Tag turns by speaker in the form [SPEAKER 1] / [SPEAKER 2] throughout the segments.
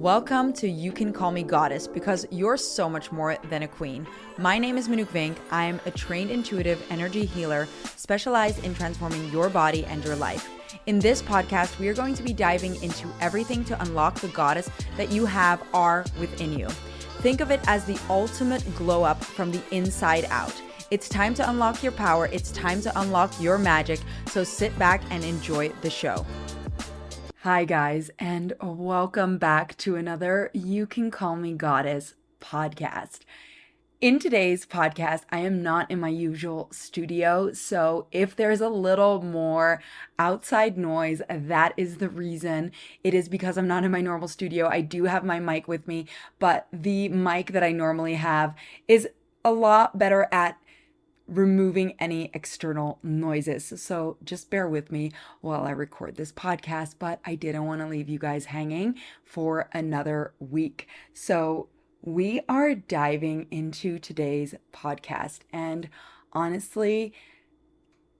[SPEAKER 1] Welcome to You Can Call Me Goddess because you're so much more than a queen. My name is Manuk Vink. I am a trained intuitive energy healer specialized in transforming your body and your life. In this podcast, we are going to be diving into everything to unlock the goddess that you are within you. Think of it as the ultimate glow up from the inside out. It's time to unlock your power. It's time to unlock your magic. So sit back and enjoy the show. Hi guys, and welcome back to another You Can Call Me Goddess podcast. In today's podcast, I am not in my usual studio, so if there's a little more outside noise, that is the reason. It is because I'm not in my normal studio. I do have my mic with me, but the mic that I normally have is a lot better at removing any external noises. So just bear with me while I record this podcast, but I didn't want to leave you guys hanging for another week. So we are diving into today's podcast, and honestly,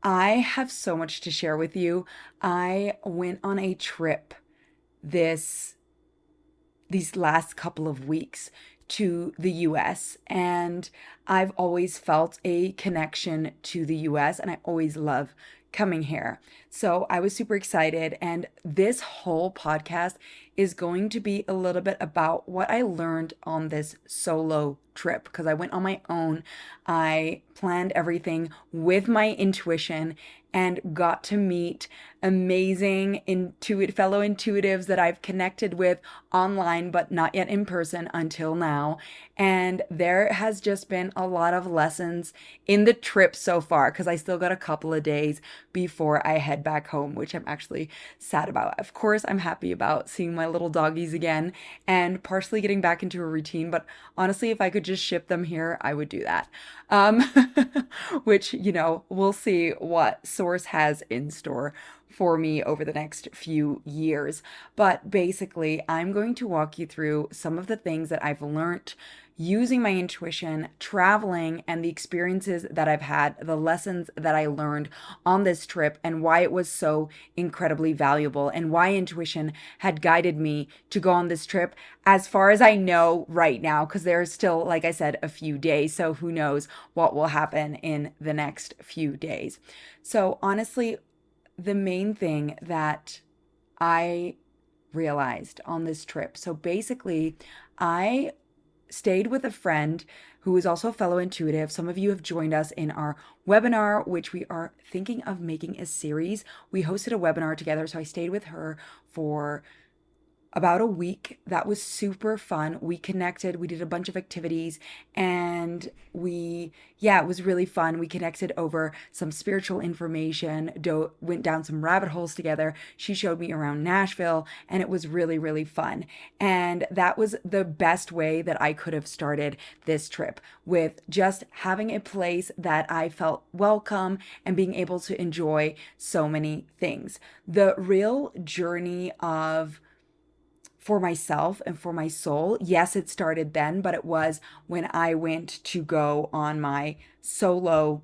[SPEAKER 1] I have so much to share with you. I went on a trip these last couple of weeks to the US, and I've always felt a connection to the US, and I always love coming here. So I was super excited, and this whole podcast is going to be a little bit about what I learned on this solo trip because I went on my own. I planned everything with my intuition and got to meet amazing fellow intuitives that I've connected with online, but not yet in person until now. And there has just been a lot of lessons in the trip so far because I still got a couple of days before I head back home, which I'm actually sad about. Of course, I'm happy about seeing my little doggies again and partially getting back into a routine, but honestly, if I could just ship them here, I would do that. Which, we'll see what Source has in store for me over the next few years. But basically, I'm going to walk you through some of the things that I've learned using my intuition, traveling, and the experiences that I've had, the lessons that I learned on this trip, and why it was so incredibly valuable, and why intuition had guided me to go on this trip as far as I know right now, because there's still, like I said, a few days. So who knows what will happen in the next few days. So honestly, the main thing that I realized on this trip, so basically, I stayed with a friend who is also a fellow intuitive. Some of you have joined us in our webinar, which we are thinking of making a series. We hosted a webinar together, so I stayed with her for about a week. That was super fun. We connected, we did a bunch of activities, and it was really fun. We connected over some spiritual information, went down some rabbit holes together. She showed me around Nashville, and it was really, really fun. And that was the best way that I could have started this trip, with just having a place that I felt welcome and being able to enjoy so many things. The real journey for myself and for my soul, yes, it started then, but it was when I went to go on my solo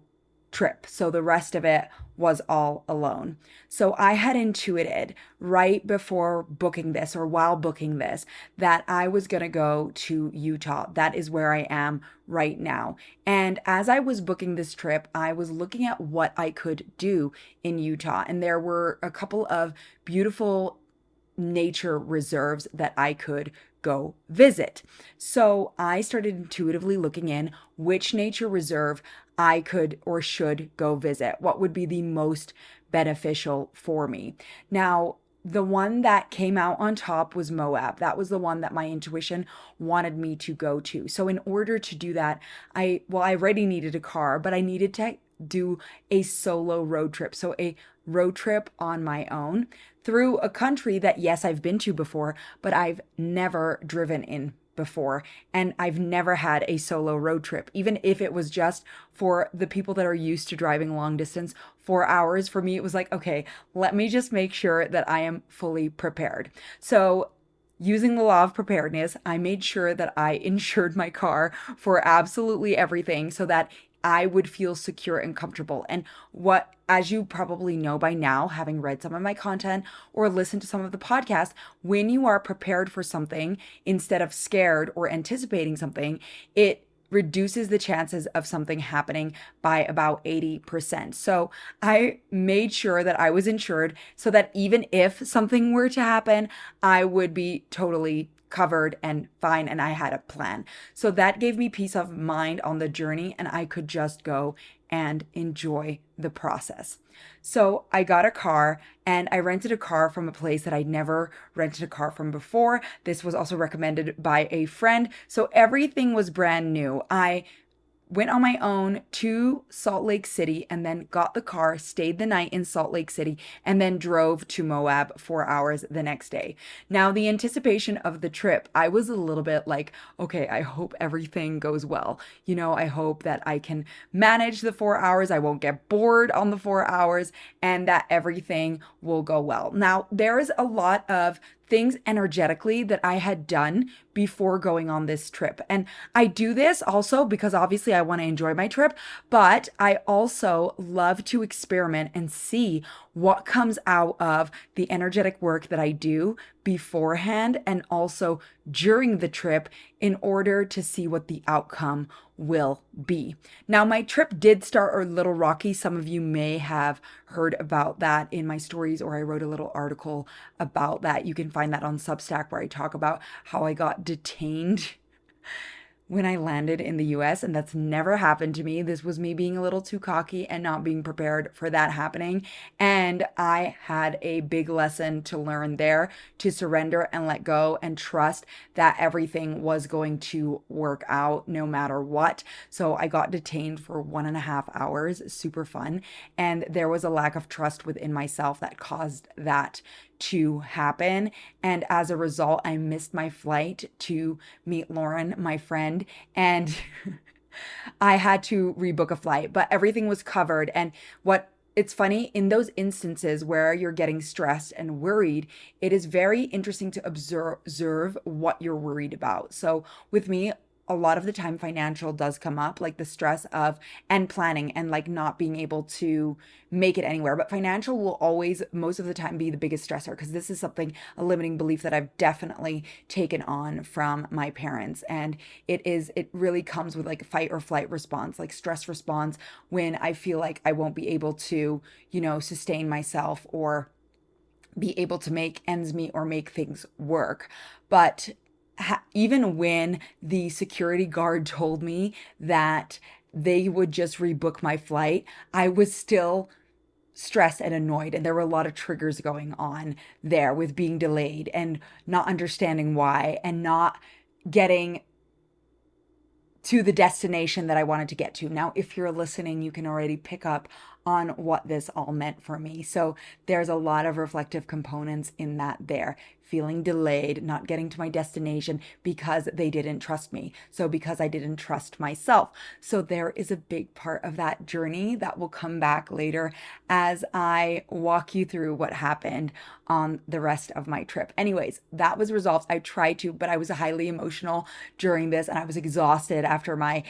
[SPEAKER 1] trip. So the rest of it was all alone. So I had intuited right before booking this, or while booking this, that I was going to go to Utah. That is where I am right now. And as I was booking this trip, I was looking at what I could do in Utah. And there were a couple of beautiful nature reserves that I could go visit. So I started intuitively looking in which nature reserve I could or should go visit. What would be the most beneficial for me? Now, the one that came out on top was Moab. That was the one that my intuition wanted me to go to. So in order to do that, I already needed a car, but I needed to do a solo road trip. So a road trip on my own through a country that, yes, I've been to before, but I've never driven in before. And I've never had a solo road trip, even if it was just for the people that are used to driving long distance, 4 hours. For me, it was like, okay, let me just make sure that I am fully prepared. So using the law of preparedness, I made sure that I insured my car for absolutely everything so that I would feel secure and comfortable. And what, as you probably know by now, having read some of my content or listened to some of the podcasts, when you are prepared for something instead of scared or anticipating something, it reduces the chances of something happening by about 80%. So I made sure that I was insured so that even if something were to happen, I would be totally covered and fine, and I had a plan. So that gave me peace of mind on the journey, and I could just go and enjoy the process. So I got a car, and I rented a car from a place that I'd never rented a car from before. This was also recommended by a friend. So everything was brand new. I went on my own to Salt Lake City and then got the car, stayed the night in Salt Lake City, and then drove to Moab 4 hours the next day. Now, the anticipation of the trip, I was a little bit like, okay, I hope everything goes well. I hope that I can manage the 4 hours, I won't get bored on the 4 hours, and that everything will go well. Now, there is a lot of things energetically that I had done before going on this trip. And I do this also because obviously I want to enjoy my trip, but I also love to experiment and see what comes out of the energetic work that I do beforehand and also during the trip in order to see what the outcome will be. Now, my trip did start a little rocky. Some of you may have heard about that in my stories, or I wrote a little article about that. You can find that on Substack where I talk about how I got detained when I landed in the US, and that's never happened to me. This was me being a little too cocky and not being prepared for that happening. And I had a big lesson to learn there, to surrender and let go and trust that everything was going to work out no matter what. So I got detained for 1.5 hours, super fun. And there was a lack of trust within myself that caused that to happen. And as a result, I missed my flight to meet Lauren, my friend, and I had to rebook a flight, but everything was covered. And it's funny, in those instances where you're getting stressed and worried, it is very interesting to observe what you're worried about. So with me, a lot of the time financial does come up, like the stress of and planning and like not being able to make it anywhere. But financial will always, most of the time, be the biggest stressor, because this is something, a limiting belief that I've definitely taken on from my parents. And it really comes with like a fight or flight response, like stress response, when I feel like I won't be able to, sustain myself or be able to make ends meet or make things work. But even when the security guard told me that they would just rebook my flight, I was still stressed and annoyed. And there were a lot of triggers going on there with being delayed and not understanding why and not getting to the destination that I wanted to get to. Now, if you're listening, you can already pick up on what this all meant for me. So there's a lot of reflective components in that there. Feeling delayed, not getting to my destination because they didn't trust me. So because I didn't trust myself. So there is a big part of that journey that will come back later as I walk you through what happened on the rest of my trip. Anyways, that was resolved. I tried to, but I was highly emotional during this and I was exhausted after my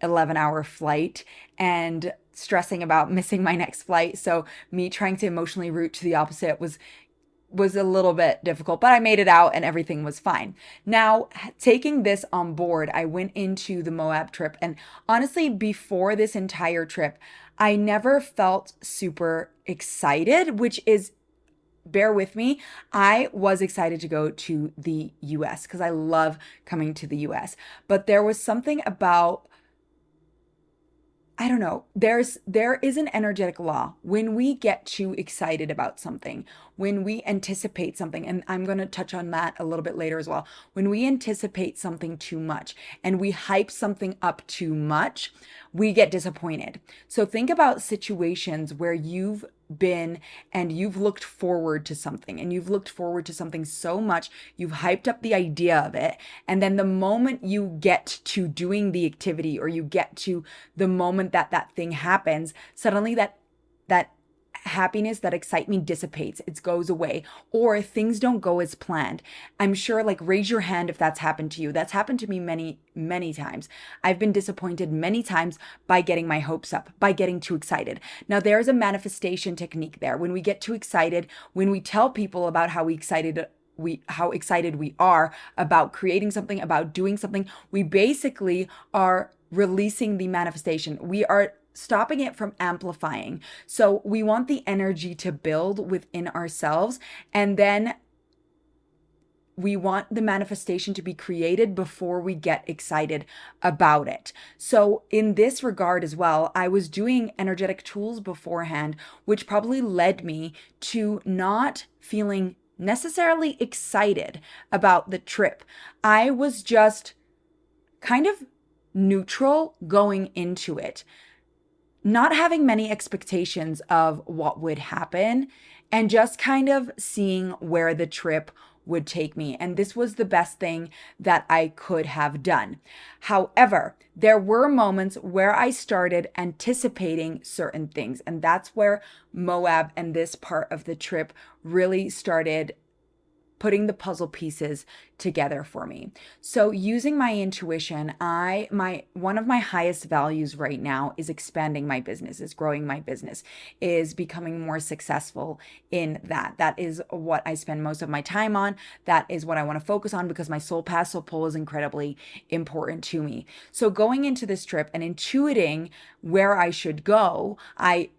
[SPEAKER 1] 11-hour flight and stressing about missing my next flight. So me trying to emotionally route to the opposite was a little bit difficult, but I made it out and everything was fine. Now, taking this on board, I went into the Moab trip. And honestly, before this entire trip, I never felt super excited, which is, bear with me, I was excited to go to the US because I love coming to the US. But there was something about, I don't know, there is an energetic law when we get too excited about something, when we anticipate something, and I'm going to touch on that a little bit later as well. When we anticipate something too much and we hype something up too much, we get disappointed. So think about situations where you've been and you've looked forward to something and you've looked forward to something so much, you've hyped up the idea of it. And then the moment you get to doing the activity or you get to the moment that thing happens, suddenly that happiness, that excitement dissipates, it goes away, or things don't go as planned. I'm sure, like, raise your hand if that's happened to you. That's happened to me many, many times. I've been disappointed many times by getting my hopes up, by getting too excited. Now, there's a manifestation technique there. When we get too excited, when we tell people about how excited we are about creating something, about doing something, we basically are releasing the manifestation. We are stopping it from amplifying. So we want the energy to build within ourselves, and then we want the manifestation to be created before we get excited about it. So in this regard as well, I was doing energetic tools beforehand, which probably led me to not feeling necessarily excited about the trip. I was just kind of neutral going into it, not having many expectations of what would happen, and just kind of seeing where the trip would take me. And this was the best thing that I could have done. However, there were moments where I started anticipating certain things, and that's where Moab and this part of the trip really started putting the puzzle pieces together for me. So using my intuition, one of my highest values right now is expanding my business, is growing my business, is becoming more successful in that. That is what I spend most of my time on. That is what I want to focus on, because my soul path, soul pull is incredibly important to me. So going into this trip and intuiting where I should go, I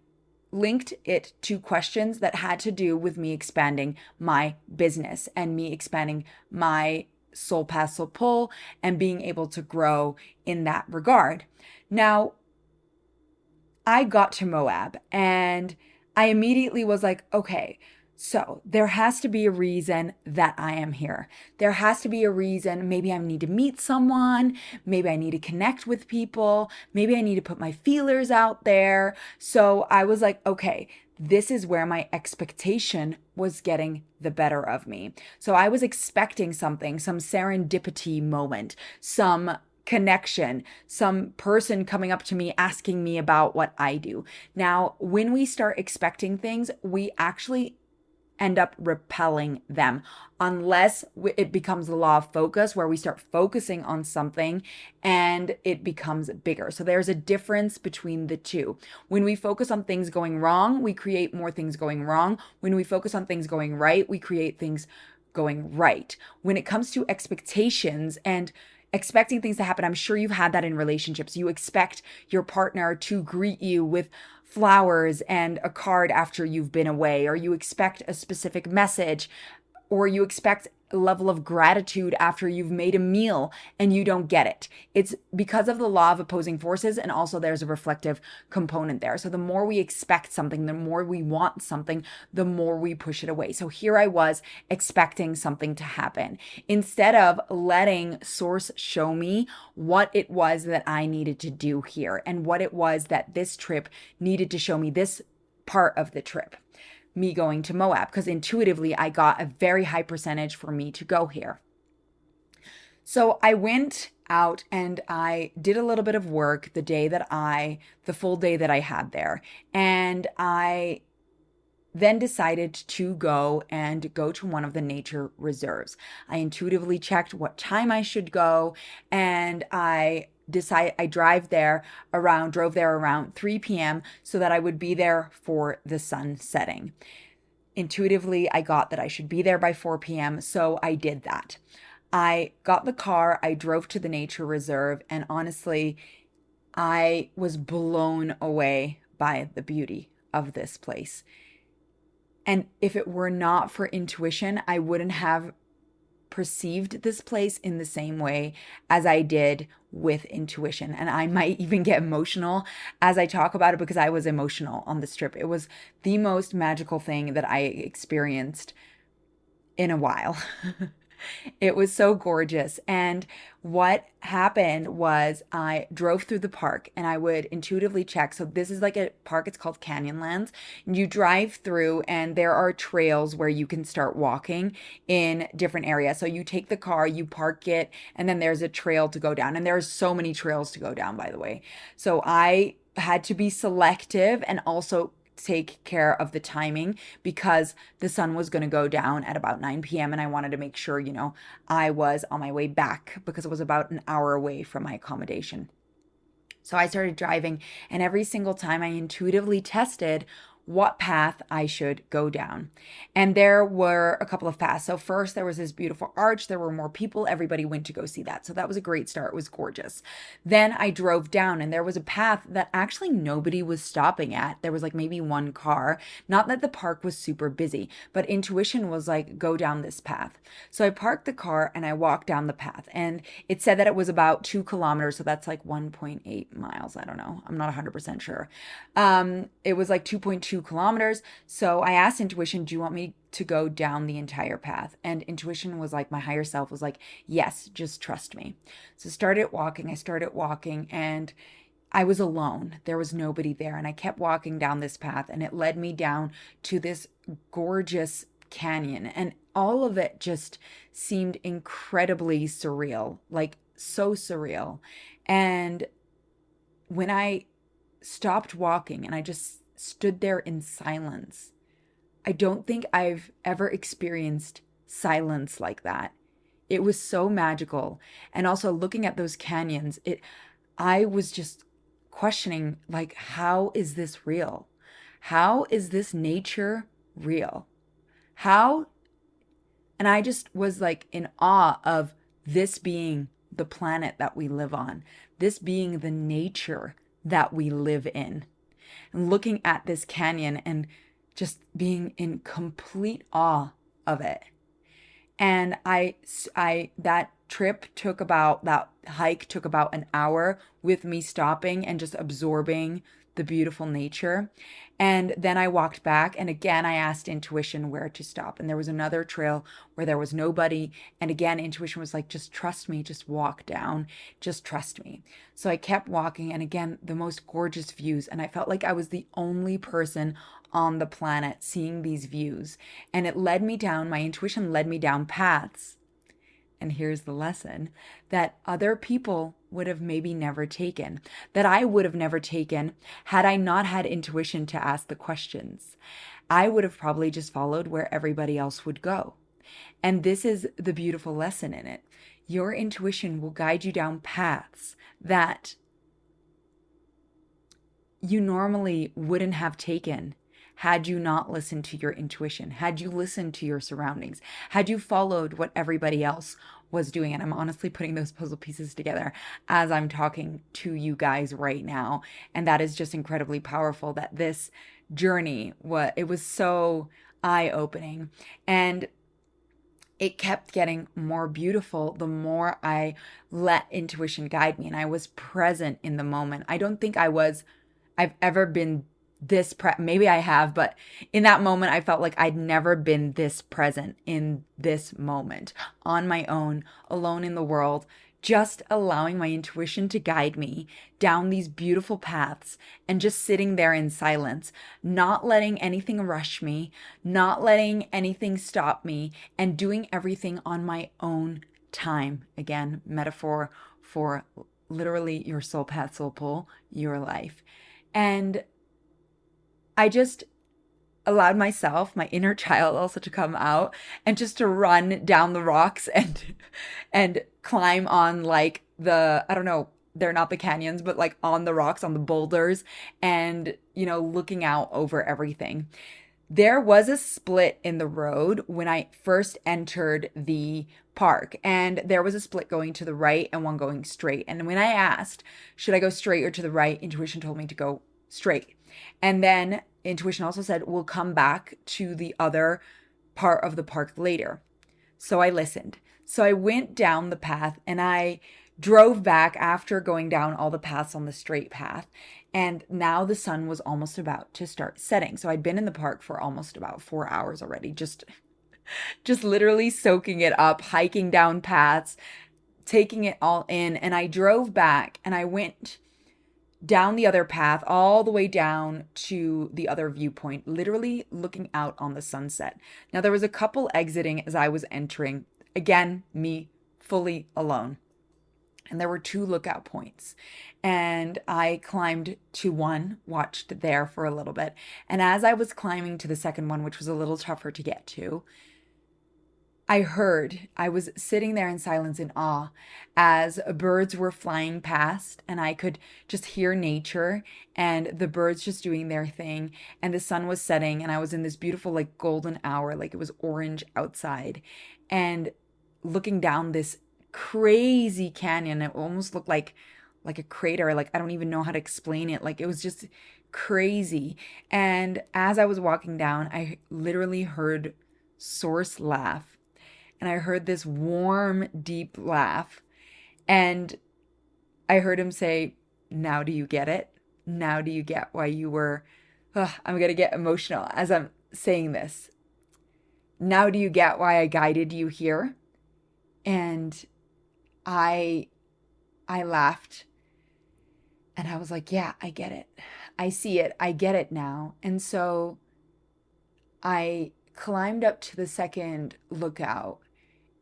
[SPEAKER 1] linked it to questions that had to do with me expanding my business and me expanding my soul path, soul pull, and being able to grow in that regard. Now, I got to Moab and I immediately was like, okay, so there has to be a reason that I am here. There has to be a reason. Maybe I need to meet someone. Maybe I need to connect with people. Maybe I need to put my feelers out there. So I was like, okay, this is where my expectation was getting the better of me. So I was expecting something, some serendipity moment, some connection, some person coming up to me asking me about what I do. Now, when we start expecting things, we actually end up repelling them, unless it becomes the law of focus, where we start focusing on something and it becomes bigger. So there's a difference between the two. When we focus on things going wrong, we create more things going wrong. When we focus on things going right, we create things going right. When it comes to expectations and expecting things to happen, I'm sure you've had that in relationships. You expect your partner to greet you with flowers and a card after you've been away, or you expect a specific message, or you expect a level of gratitude after you've made a meal and you don't get it. It's because of the law of opposing forces, and also there's a reflective component there. So the more we expect something, the more we want something, the more we push it away. So here I was expecting something to happen, instead of letting source show me what it was that I needed to do here and what it was that this trip needed to show me, this part of the trip, me going to Moab, because intuitively I got a very high percentage for me to go here. So I went out and I did a little bit of work the full day that I had there. And I then decided to go to one of the nature reserves. I intuitively checked what time I should go, and I drove there around 3 p.m. so that I would be there for the sun setting. Intuitively, I got that I should be there by 4 p.m., so I did that. I got the car, I drove to the nature reserve, and honestly, I was blown away by the beauty of this place. And if it were not for intuition, I wouldn't have perceived this place in the same way as I did with intuition. And I might even get emotional as I talk about it, because I was emotional on this trip. It was the most magical thing that I experienced in a while. It was so gorgeous. And what happened was I drove through the park and I would intuitively check. So this is like a park, it's called Canyonlands. You drive through and there are trails where you can start walking in different areas. So you take the car, you park it, and then there's a trail to go down. And there's so many trails to go down, by the way. So I had to be selective and also take care of the timing because the sun was going to go down at about 9 p.m. and I wanted to make sure, I was on my way back because it was about an hour away from my accommodation. So I started driving, and every single time I intuitively tested what path I should go down. And there were a couple of paths. So first there was this beautiful arch. There were more people. Everybody went to go see that. So that was a great start. It was gorgeous. Then I drove down and there was a path that actually nobody was stopping at. There was like maybe one car. Not that the park was super busy, but intuition was like, go down this path. So I parked the car and I walked down the path, and it said that it was about 2 kilometers. So that's like 1.8 miles. I don't know. I'm not 100% sure. It was like 2.2 kilometers. So I asked intuition, do you want me to go down the entire path? And intuition was like, my higher self was like, yes, just trust me. So I started walking, and I was alone. There was nobody there. And I kept walking down this path, and it led me down to this gorgeous canyon. And all of it just seemed incredibly surreal, like so surreal. And when I stopped walking and I just stood there in silence, I don't think I've ever experienced silence like that. It was so magical. And also looking at those canyons, I was just questioning, like, how is this real? How is this nature real? How? And I just was like in awe of this being the planet that we live on, this being the nature that we live in. And looking at this canyon and just being in complete awe of it. And that hike took about an hour with me stopping and just absorbing the beautiful nature. And then I walked back, and again, I asked intuition where to stop. And there was another trail where there was nobody. And again, intuition was like, just trust me, just walk down, just trust me. So I kept walking, and again, the most gorgeous views. And I felt like I was the only person on the planet seeing these views. And my intuition led me down paths. And here's the lesson that other people would have maybe never taken, that I would have never taken had I not had intuition to ask the questions. I would have probably just followed where everybody else would go. And this is the beautiful lesson in it. Your intuition will guide you down paths that you normally wouldn't have taken had you not listened to your intuition, had you listened to your surroundings, had you followed what everybody else was doing. And I'm honestly putting those puzzle pieces together as I'm talking to you guys right now. And that is just incredibly powerful, that this journey, it was so eye-opening. And it kept getting more beautiful the more I let intuition guide me, and I was present in the moment. I don't think I've ever been maybe I have, but in that moment, I felt like I'd never been this present in this moment, on my own, alone in the world, just allowing my intuition to guide me down these beautiful paths and just sitting there in silence, not letting anything rush me, not letting anything stop me, and doing everything on my own time. Again, metaphor for literally your soul path, soul pull, your life. And I just allowed myself, my inner child, also to come out and just to run down the rocks and climb on like I don't know, they're not the canyons, but like on the rocks, on the boulders, and, looking out over everything. There was a split in the road when I first entered the park, and there was a split going to the right and one going straight. And when I asked, should I go straight or to the right, intuition told me to go straight. And then intuition also said, we'll come back to the other part of the park later. So I listened. So I went down the path and I drove back after going down all the paths on the straight path. And now the sun was almost about to start setting. So I'd been in the park for almost about 4 hours already, just literally soaking it up, hiking down paths, taking it all in. And I drove back and I went down the other path, all the way down to the other viewpoint, literally looking out on the sunset. Now, there was a couple exiting as I was entering. Again, me fully alone. And there were two lookout points. And I climbed to one, watched there for a little bit. And as I was climbing to the second one, which was a little tougher to get to, I was sitting there in silence in awe as birds were flying past, and I could just hear nature and the birds just doing their thing. And the sun was setting, and I was in this beautiful, like, golden hour, like it was orange outside. And looking down this crazy canyon, it almost looked like a crater. Like, I don't even know how to explain it. Like, it was just crazy. And as I was walking down, I literally heard Source laugh. And I heard this warm, deep laugh. And I heard him say, "Now do you get it? Now do you get why you were..." I'm going to get emotional as I'm saying this. "Now do you get why I guided you here?" And I laughed. And I was like, "Yeah, I get it. I see it. I get it now." And so I climbed up to the second lookout,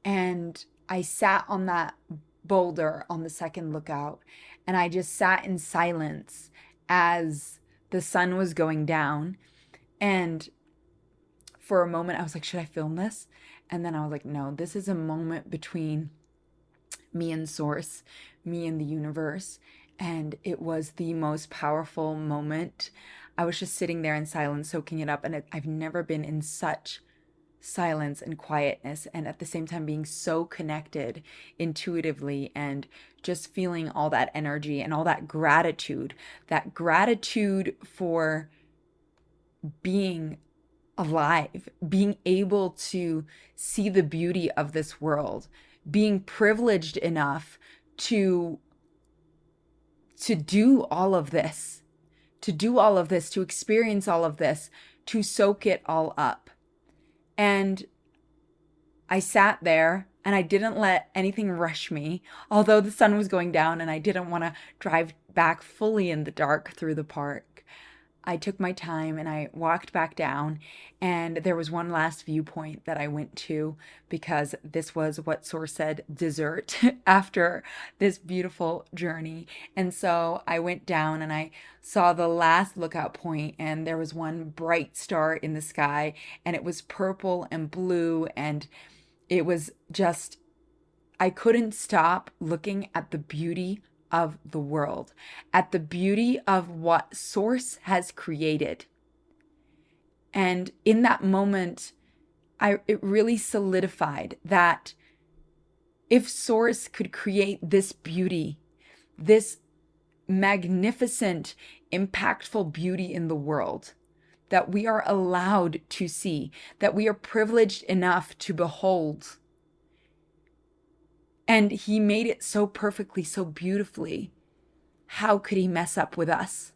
[SPEAKER 1] and I sat on that boulder on the second lookout, and I just sat in silence as the sun was going down. And for a moment, I was like, should I film this? And then I was like, no, this is a moment between me and Source, me and the universe. And it was the most powerful moment. I was just sitting there in silence, soaking it up. And I've never been in such silence and quietness, and at the same time being so connected intuitively, and just feeling all that energy and all that gratitude for being alive, being able to see the beauty of this world, being privileged enough to do all of this, to experience all of this, to soak it all up. And I sat there, and I didn't let anything rush me, although the sun was going down and I didn't want to drive back fully in the dark through the park. I took my time and I walked back down, and there was one last viewpoint that I went to, because this was what Source said, dessert after this beautiful journey. And so I went down and I saw the last lookout point, and there was one bright star in the sky, and it was purple and blue, and it was just, I couldn't stop looking at the beauty of the world, at the beauty of what Source has created. And in that moment, it really solidified that if Source could create this beauty, this magnificent, impactful beauty in the world that we are allowed to see, that we are privileged enough to behold, and he made it so perfectly, so beautifully, how could he mess up with us?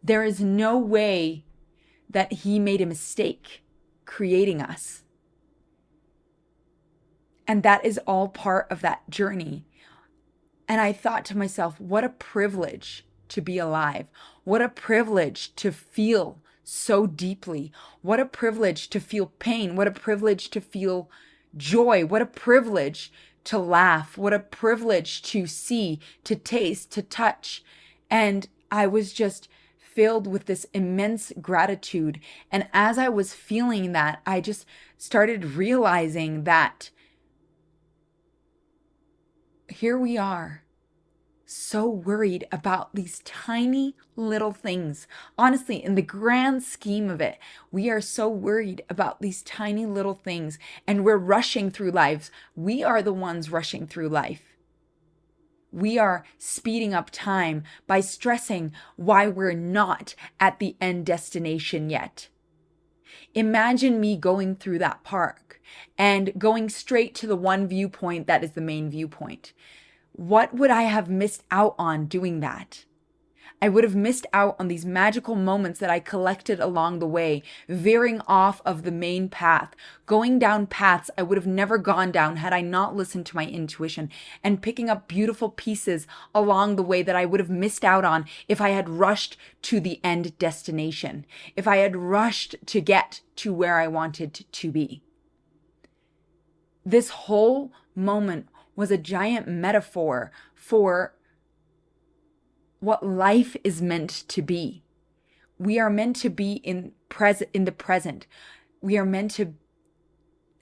[SPEAKER 1] There is no way that he made a mistake creating us. And that is all part of that journey. And I thought to myself, what a privilege to be alive. What a privilege to feel so deeply. What a privilege to feel pain. What a privilege to feel joy. What a privilege to laugh. What a privilege to see, to taste, to touch. And I was just filled with this immense gratitude. And as I was feeling that, I just started realizing that here we are, so worried about these tiny little things. Honestly, in the grand scheme of it, we are so worried about these tiny little things, and we're rushing through lives. We are the ones rushing through life. We are speeding up time by stressing why we're not at the end destination yet. Imagine me going through that park and going straight to the one viewpoint that is the main viewpoint. What would I have missed out on doing that? I would have missed out on these magical moments that I collected along the way, veering off of the main path, going down paths I would have never gone down had I not listened to my intuition, and picking up beautiful pieces along the way that I would have missed out on if I had rushed to the end destination, if I had rushed to get to where I wanted to be. This whole moment was a giant metaphor for what life is meant to be. We are meant to be in the present. We are meant to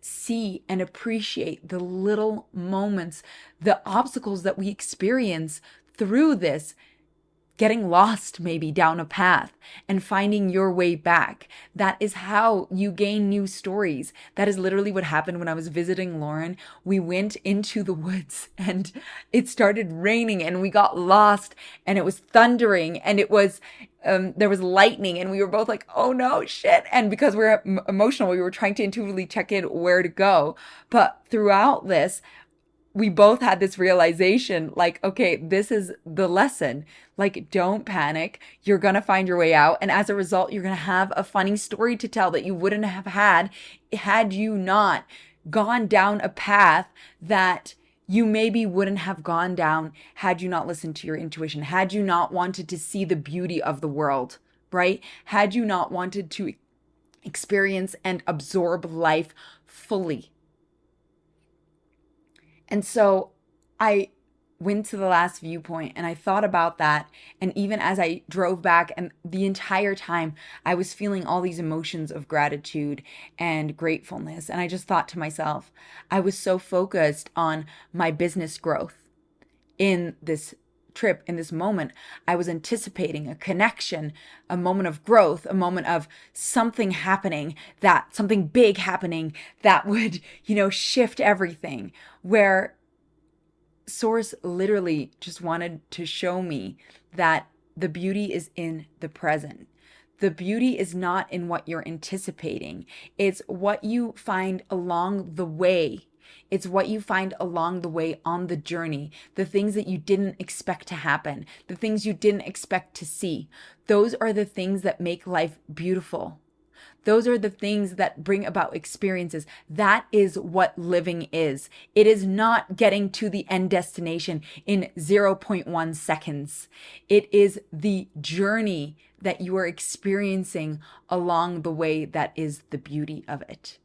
[SPEAKER 1] see and appreciate the little moments, the obstacles that we experience through this, getting lost maybe down a path and finding your way back. That is how you gain new stories. That is literally what happened when I was visiting Lauren. We went into the woods and it started raining and we got lost and it was thundering and it was there was lightning and we were both like, oh no, shit. And because we're emotional, we were trying to intuitively check in where to go. But throughout this, we both had this realization, like, okay, this is the lesson. Like, don't panic. You're going to find your way out. And as a result, you're going to have a funny story to tell that you wouldn't have had you not gone down a path that you maybe wouldn't have gone down had you not listened to your intuition, had you not wanted to see the beauty of the world, right? Had you not wanted to experience and absorb life fully. And so I went to the last viewpoint and I thought about that. And even as I drove back, and the entire time I was feeling all these emotions of gratitude and gratefulness. And I just thought to myself, I was so focused on my business growth in this trip, in this moment. I was anticipating a connection, a moment of growth, a moment of something happening, that something big happening that would, shift everything, where Source literally just wanted to show me that the beauty is in the present. The beauty is not in what you're anticipating. It's what you find along the way. It's what you find along the way on the journey, the things that you didn't expect to happen, the things you didn't expect to see. Those are the things that make life beautiful. Those are the things that bring about experiences. That is what living is. It is not getting to the end destination in 0.1 seconds. It is the journey that you are experiencing along the way that is the beauty of it.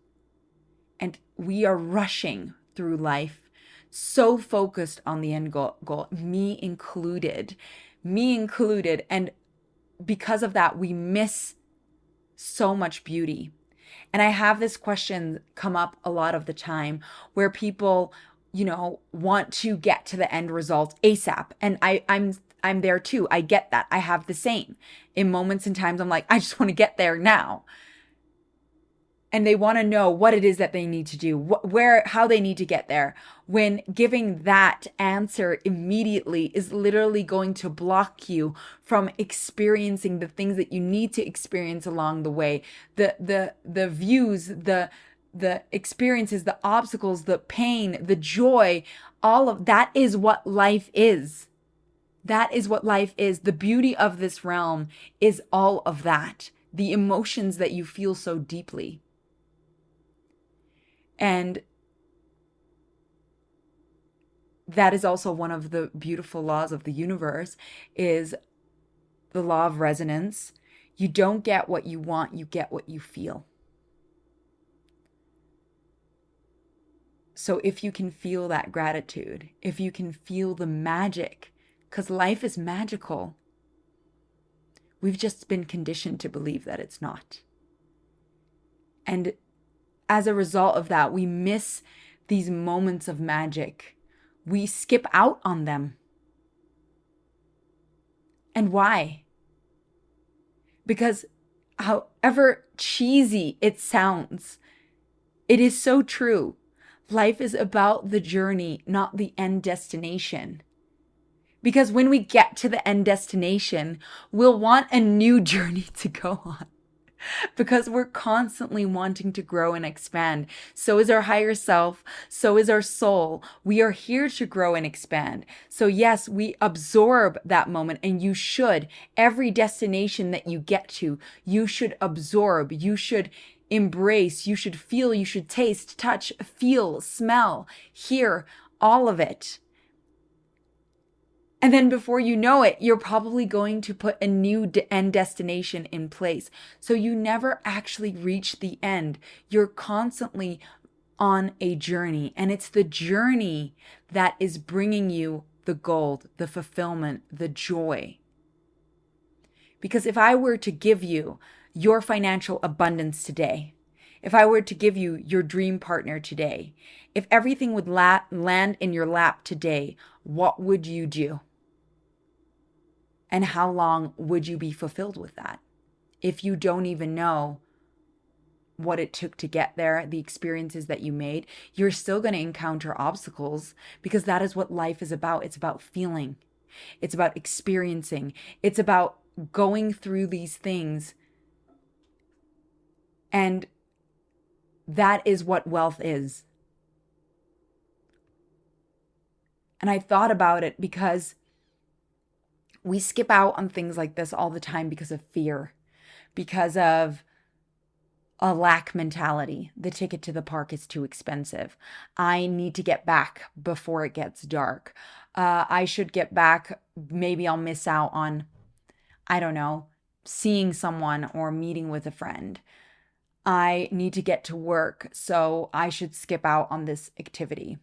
[SPEAKER 1] And we are rushing through life, so focused on the end goal, me included. And because of that, we miss so much beauty. And I have this question come up a lot of the time where people, want to get to the end result ASAP. And I'm there too. I get that. I have the same. In moments and times, I'm like, I just want to get there now. And they want to know what it is that they need to do, how they need to get there. When giving that answer immediately is literally going to block you from experiencing the things that you need to experience along the way, the views, the experiences, the obstacles, the pain, the joy, all of that is what life is. That is what life is. The beauty of this realm is all of that. The emotions that you feel so deeply. And that is also one of the beautiful laws of the universe, is the law of resonance. You don't get what you want, you get what you feel. So if you can feel that gratitude, if you can feel the magic, because life is magical, we've just been conditioned to believe that it's not. And as a result of that, we miss these moments of magic. We skip out on them. And why? Because however cheesy it sounds, it is so true. Life is about the journey, not the end destination. Because when we get to the end destination, we'll want a new journey to go on. Because we're constantly wanting to grow and expand. So is our higher self. So is our soul. We are here to grow and expand. So yes, we absorb that moment, and you should. Every destination that you get to, you should absorb. You should embrace. You should feel. You should taste, touch, feel, smell, hear, all of it. And then before you know it, you're probably going to put a new end destination in place. So you never actually reach the end. You're constantly on a journey, and it's the journey that is bringing you the gold, the fulfillment, the joy. Because if I were to give you your financial abundance today, if I were to give you your dream partner today, if everything would land in your lap today, what would you do? And how long would you be fulfilled with that? If you don't even know what it took to get there, the experiences that you made, you're still going to encounter obstacles, because that is what life is about. It's about feeling. It's about experiencing. It's about going through these things. And that is what wealth is. And I thought about it because we skip out on things like this all the time because of fear, because of a lack mentality. The ticket to the park is too expensive. I need to get back before it gets dark. I should get back. Maybe I'll miss out on, I don't know, seeing someone or meeting with a friend. I need to get to work, so I should skip out on this activity.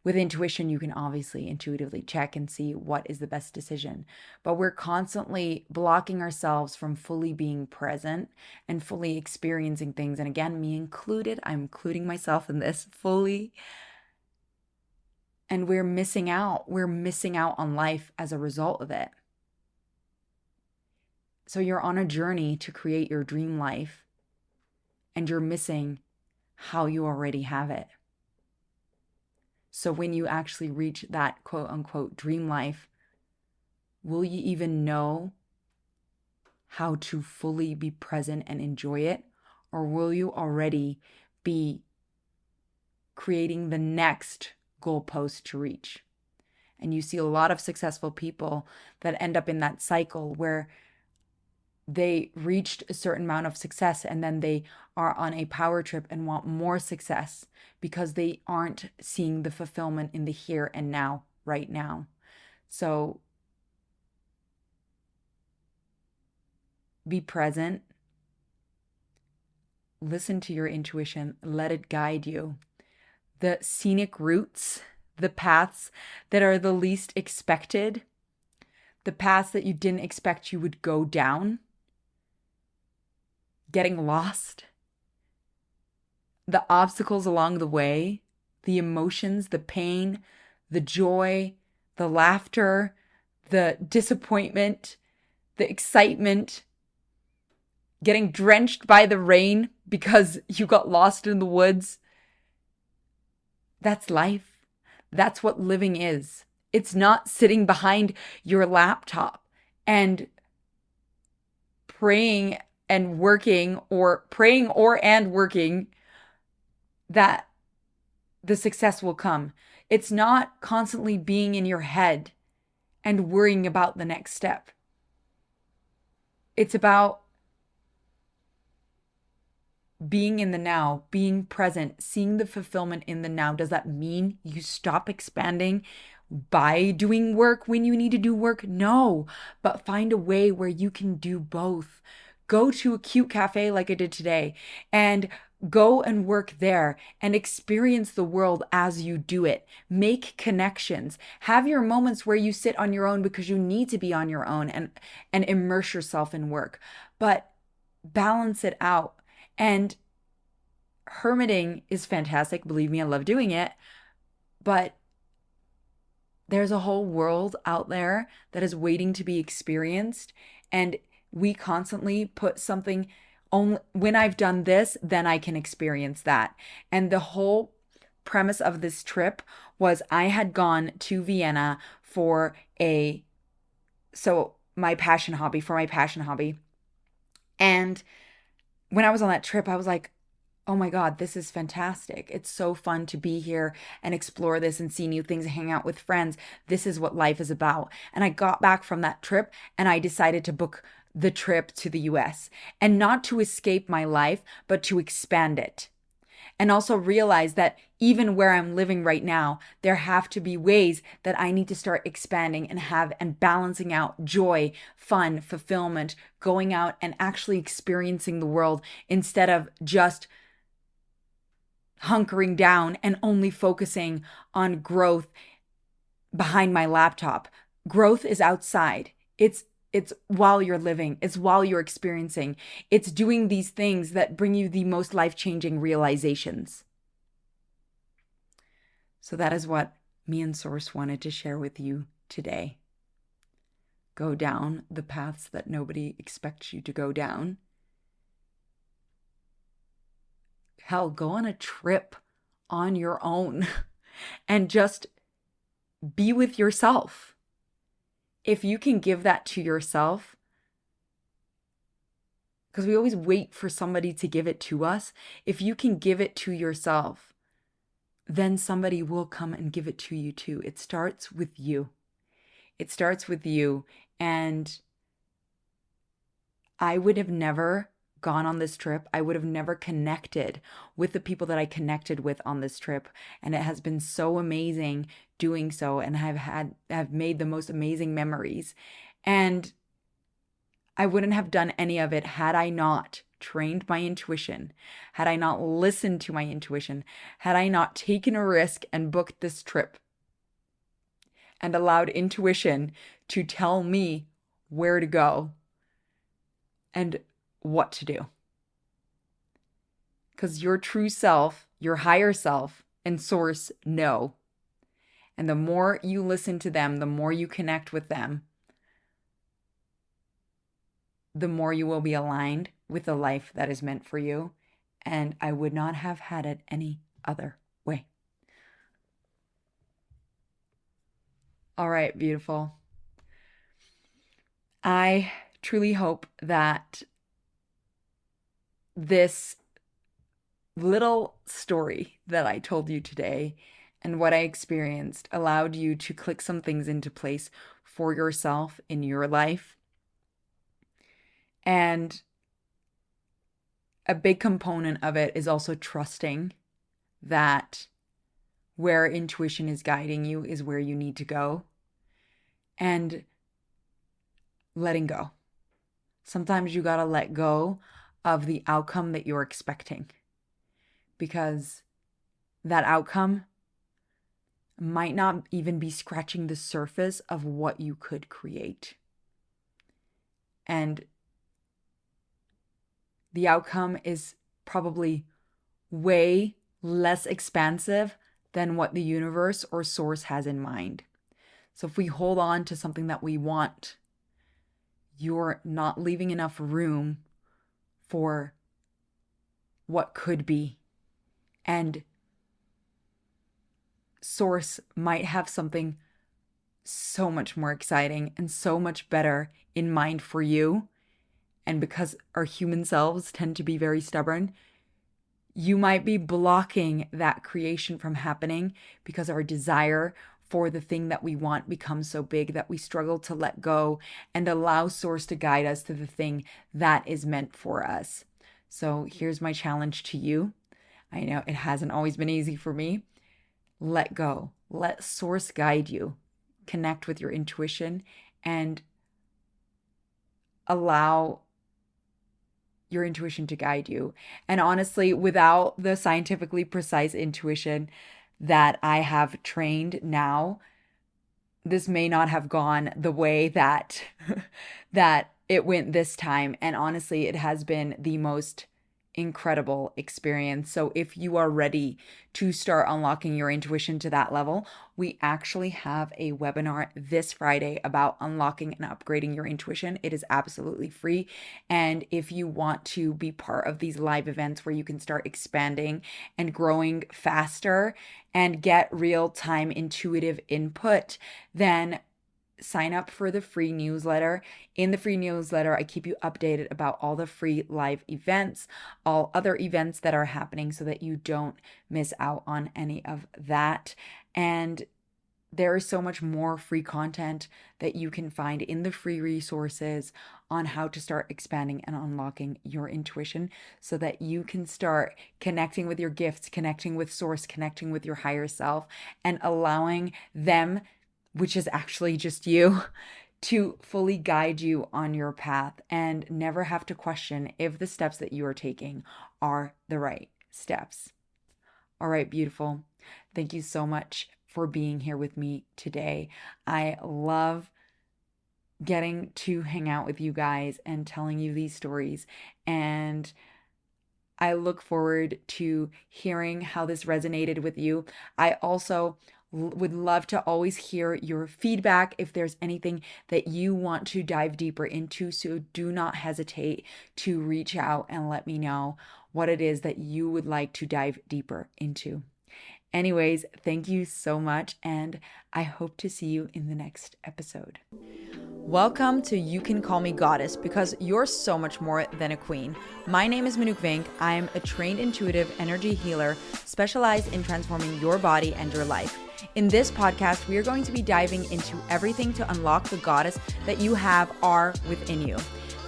[SPEAKER 1] With intuition, you can obviously intuitively check and see what is the best decision. But we're constantly blocking ourselves from fully being present and fully experiencing things. And again, me included, I'm including myself in this fully. And we're missing out. We're missing out on life as a result of it. So you're on a journey to create your dream life, and you're missing how you already have it. So when you actually reach that quote unquote dream life, will you even know how to fully be present and enjoy it? Or will you already be creating the next goalpost to reach? And you see a lot of successful people that end up in that cycle where they reached a certain amount of success and then they are on a power trip and want more success because they aren't seeing the fulfillment in the here and now, right now. So be present, listen to your intuition, let it guide you. The scenic routes, the paths that are the least expected, the paths that you didn't expect you would go down, getting lost, the obstacles along the way, the emotions, the pain, the joy, the laughter, the disappointment, the excitement, getting drenched by the rain because you got lost in the woods. That's life. That's what living is. It's not sitting behind your laptop and praying and working, or praying and working that the success will come. It's not constantly being in your head and worrying about the next step. It's about being in the now, being present, seeing the fulfillment in the now. Does that mean you stop expanding by doing work when you need to do work? No, but find a way where you can do both. Go to a cute cafe like I did today and go and work there and experience the world as you do it. Make connections. Have your moments where you sit on your own because you need to be on your own and immerse yourself in work. But balance it out. And hermiting is fantastic. Believe me, I love doing it. But there's a whole world out there that is waiting to be experienced. And we constantly put something on, when I've done this, then I can experience that. And the whole premise of this trip was I had gone to Vienna for my passion hobby. And when I was on that trip, I was like, oh my God, this is fantastic. It's so fun to be here and explore this and see new things, hang out with friends. This is what life is about. And I got back from that trip and I decided to book the trip to the US, and not to escape my life, but to expand it. And also realize that even where I'm living right now, there have to be ways that I need to start expanding and balancing out joy, fun, fulfillment, going out and actually experiencing the world instead of just hunkering down and only focusing on growth behind my laptop. Growth is outside. It's while you're living. It's while you're experiencing. It's doing these things that bring you the most life-changing realizations. So that is what me and Source wanted to share with you today. Go down the paths that nobody expects you to go down. Hell, go on a trip on your own and just be with yourself. If you can give that to yourself, because we always wait for somebody to give it to us, if you can give it to yourself, then somebody will come and give it to you too. It starts with you. It starts with you. And I would have never gone on this trip. I would have never connected with the people that I connected with on this trip. And it has been so amazing doing so. And I've made the most amazing memories. And I wouldn't have done any of it had I not trained my intuition, had I not listened to my intuition, had I not taken a risk and booked this trip and allowed intuition to tell me where to go and what to do. Because your true self, your higher self, and Source know. And the more you listen to them, the more you connect with them, the more you will be aligned with the life that is meant for you. And I would not have had it any other way. All right, beautiful. I truly hope that this little story that I told you today and what I experienced allowed you to click some things into place for yourself in your life. And a big component of it is also trusting that where intuition is guiding you is where you need to go, and letting go. Sometimes you gotta let go of the outcome that you're expecting, because that outcome might not even be scratching the surface of what you could create. And the outcome is probably way less expansive than what the universe or Source has in mind. So if we hold on to something that we want, you're not leaving enough room for what could be. And Source might have something so much more exciting and so much better in mind for you. And because our human selves tend to be very stubborn, you might be blocking that creation from happening because our desire for the thing that we want becomes so big that we struggle to let go and allow Source to guide us to the thing that is meant for us. So here's my challenge to you. I know it hasn't always been easy for me. Let go. Let Source guide you. Connect with your intuition and allow your intuition to guide you. And honestly, without the scientifically precise intuition that I have trained now, this may not have gone the way that that it went this time. And honestly, it has been the most incredible experience. So if you are ready to start unlocking your intuition to that level, we actually have a webinar this Friday about unlocking and upgrading your intuition. It is absolutely free. And if you want to be part of these live events where you can start expanding and growing faster and get real-time intuitive input, then sign up for the free newsletter. In the free newsletter, I keep you updated about all the free live events, all other events that are happening so that you don't miss out on any of that. And there is so much more free content that you can find in the free resources on how to start expanding and unlocking your intuition so that you can start connecting with your gifts, connecting with Source, connecting with your higher self, and allowing them, which is actually just you, to fully guide you on your path and never have to question if the steps that you are taking are the right steps. All right, beautiful. Thank you so much for being here with me today. I love getting to hang out with you guys and telling you these stories. And I look forward to hearing how this resonated with you. I also would love to always hear your feedback if there's anything that you want to dive deeper into. So do not hesitate to reach out and let me know what it is that you would like to dive deeper into. Anyways, thank you so much, and I hope to see you in the next episode. Welcome to You Can Call Me Goddess, because you're so much more than a queen. My name is Manouk Vink. I am a trained intuitive energy healer specialized in transforming your body and your life. In this podcast, we are going to be diving into everything to unlock the goddess that you are within you.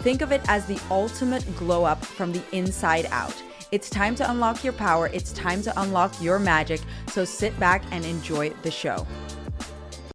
[SPEAKER 1] Think of it as the ultimate glow up from the inside out. It's time to unlock your power. It's time to unlock your magic. So sit back and enjoy the show.